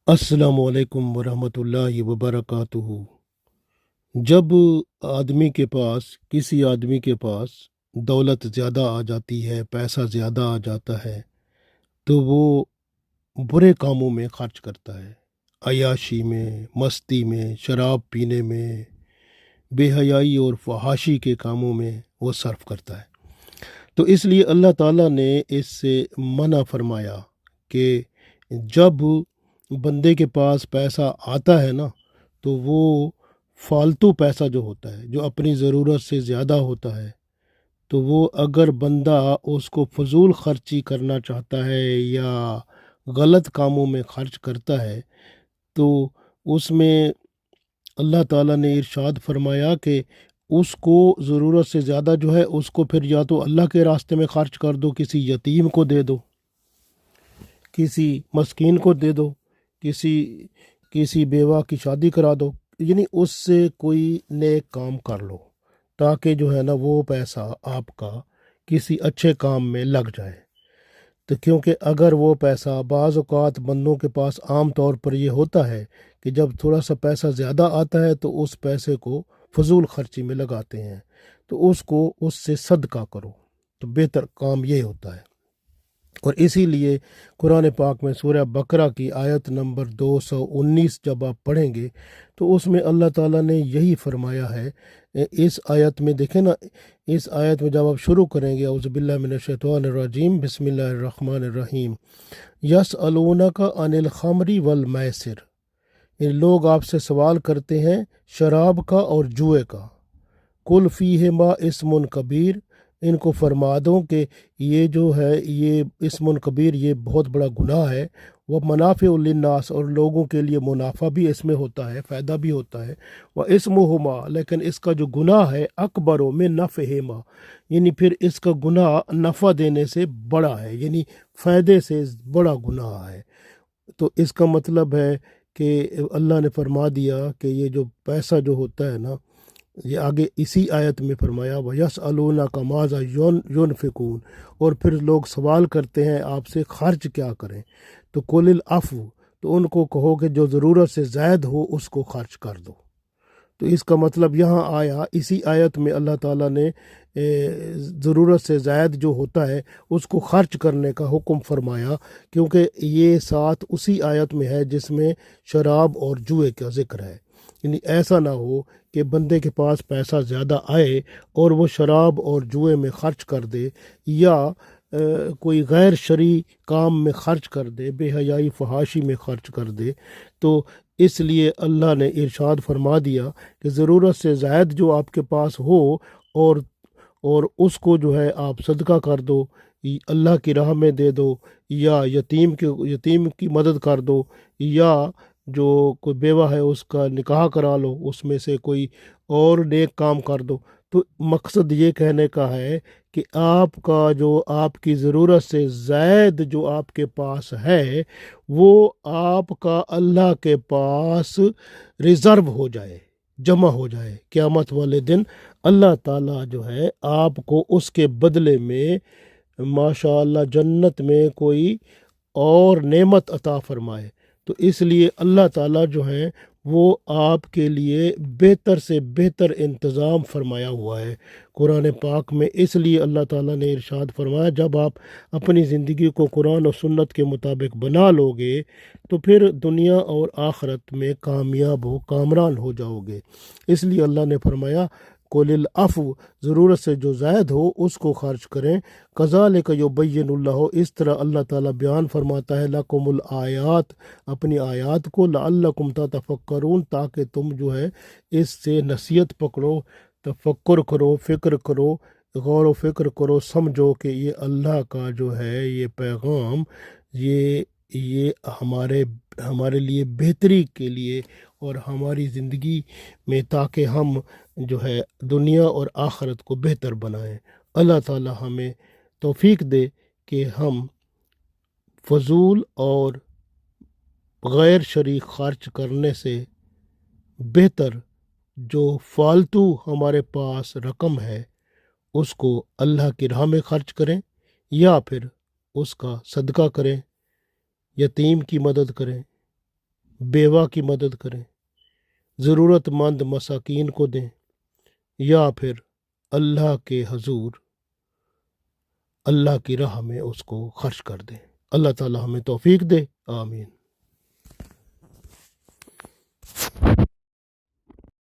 अस्सलाम वालेकुम वरहमतुल्लाहि वबरकातुहू। जब किसी आदमी के पास दौलत ज़्यादा आ जाती है, पैसा ज़्यादा आ जाता है, तो वो बुरे कामों में खर्च करता है। अय्याशी में, मस्ती में, शराब पीने में, बेहयाई और फहाशी के कामों में वो सर्फ करता है। तो इसलिए अल्लाह ताला ने इससे मना फरमाया कि जब बंदे के पास पैसा आता है ना, तो वो फालतू पैसा जो होता है, जो अपनी ज़रूरत से ज़्यादा होता है, तो वो अगर बंदा उसको फजूल खर्ची करना चाहता है या गलत कामों में खर्च करता है, तो उसमें अल्लाह ताला ने इरशाद फरमाया कि उसको ज़रूरत से ज़्यादा जो है उसको फिर या तो अल्लाह के रास्ते में खर्च कर दो, किसी यतीम को दे दो, किसी मस्कीन को दे दो, किसी किसी बेवा की शादी करा दो, यानी उससे कोई नेक काम कर लो, ताकि जो है ना वो पैसा आपका किसी अच्छे काम में लग जाए। तो क्योंकि अगर वो पैसा बाज़ औक़ात बंदों के पास आम तौर पर ये होता है कि जब थोड़ा सा पैसा ज़्यादा आता है तो उस पैसे को फजूल खर्ची में लगाते हैं, तो उसको उससे सदका करो, तो बेहतर काम ये होता है। और इसीलिए कुरान पाक में सूरह बकरा की आयत नंबर 219 जब आप पढ़ेंगे तो उसमें अल्लाह ताला ने यही फरमाया है। इस आयत में देखें ना, इस आयत में जब आप शुरू करेंगे, औज़ुबिल्लाहि मिनश्शैतानिर्रजीम बिस्मिल्लाहिर्रहमानिर्रहीम, यसअलूनका अनिल खमरी वल मैसिर, ये लोग आपसे सवाल करते हैं शराब का और जुए का। कुल फ़ीहिमा इस्मुन कबीर, इनको फरमा दो कि ये जो है ये इस्मुन कबीर, ये बहुत बड़ा गुनाह है। वह मनाफ़े लिन्नास, और लोगों के लिए मुनाफा भी इसमें होता है, फ़ायदा भी होता है। वह इस्मुहुमा, लेकिन इसका जो गुनाह है अकबरो में नफ़हिमा, यानी फिर इसका गुनाह नफ़ा देने से बड़ा है, यानी फ़ायदे से बड़ा गुनाह है। तो इसका मतलब है कि अल्लाह ने फरमा दिया कि ये जो पैसा जो होता है ना, ये आगे इसी आयत में फरमाया वयस अलूना का माजा यूनफिकून, और फिर लोग सवाल करते हैं आपसे खर्च क्या करें, तो कुलिल अफ़ू, तो उनको कहो कि जो ज़रूरत से ज़ायद हो उसको खर्च कर दो। तो इसका मतलब यहाँ आया, इसी आयत में अल्लाह ताला ने ज़रूरत से ज़ायद जो होता है उसको खर्च करने का हुक्म फरमाया, क्योंकि ये साथ उसी आयत में है जिसमें शराब और जुए का ज़िक्र है। यानी ऐसा ना हो कि बंदे के पास पैसा ज़्यादा आए और वो शराब और जुए में खर्च कर दे, या कोई गैर शरई काम में खर्च कर दे, बेहयाई फहाशी में खर्च कर दे। तो इसलिए अल्लाह ने इरशाद फरमा दिया कि ज़रूरत से ज़ायद जो आपके पास हो, और और उसको जो है आप सदका कर दो, अल्लाह की राह में दे दो, या यतीम की मदद कर दो, या जो कोई बेवा है उसका निकाह करा लो, उसमें से कोई और नेक काम कर दो। तो मकसद ये कहने का है कि आपका जो आपकी ज़रूरत से ज़ायद जो आपके पास है वो आपका अल्लाह के पास रिज़र्व हो जाए, जमा हो जाए। क़यामत वाले दिन अल्लाह ताला जो है आपको उसके बदले में माशाअल्लाह जन्नत में कोई और नेमत अता फरमाए। तो इसलिए अल्लाह ताला जो है वो आपके लिए बेहतर से बेहतर इंतज़ाम फरमाया हुआ है कुरान पाक में। इसलिए अल्लाह ताला ने इरशाद फरमाया, जब आप अपनी ज़िंदगी को कुरान और सुन्नत के मुताबिक बना लोगे तो फिर दुनिया और आखरत में कामयाब हो, कामरान हो जाओगे। इसलिए अल्लाह ने फरमाया कोलिल अफ़ु, ज़रूरत से जो ज़ायद हो उसको खर्च करें। कज़ालिक युबय्यिनुल्लाहु, इस तरह अल्लाह ताला बयान फरमाता है लकुमुल आयात, अपनी आयात को, लअल्लकुम ततफक्करून, ताकि तुम जो है इससे नसीहत पकड़ो, तफक्कुर करो, फ़िक्र करो, गौर व फिक्र करो, समझो कि ये अल्लाह का जो है ये पैगाम, ये हमारे हमारे लिए बेहतरी के लिए और हमारी ज़िंदगी में, ताकि हम जो है दुनिया और आखरत को बेहतर बनाएं। अल्लाह ताला हमें तौफीक दे कि हम फजूल और गैर शरई खर्च करने से बेहतर जो फालतू हमारे पास रकम है उसको अल्लाह की राह में खर्च करें, या फिर उसका सदका करें, यतीम की मदद करें, بیوہ کی مدد کریں، ضرورت مند مساکین کو دیں، یا پھر اللہ کے حضور اللہ کی راہ میں اس کو خرچ کر دیں۔ اللہ تعالی ہمیں توفیق دے، آمین۔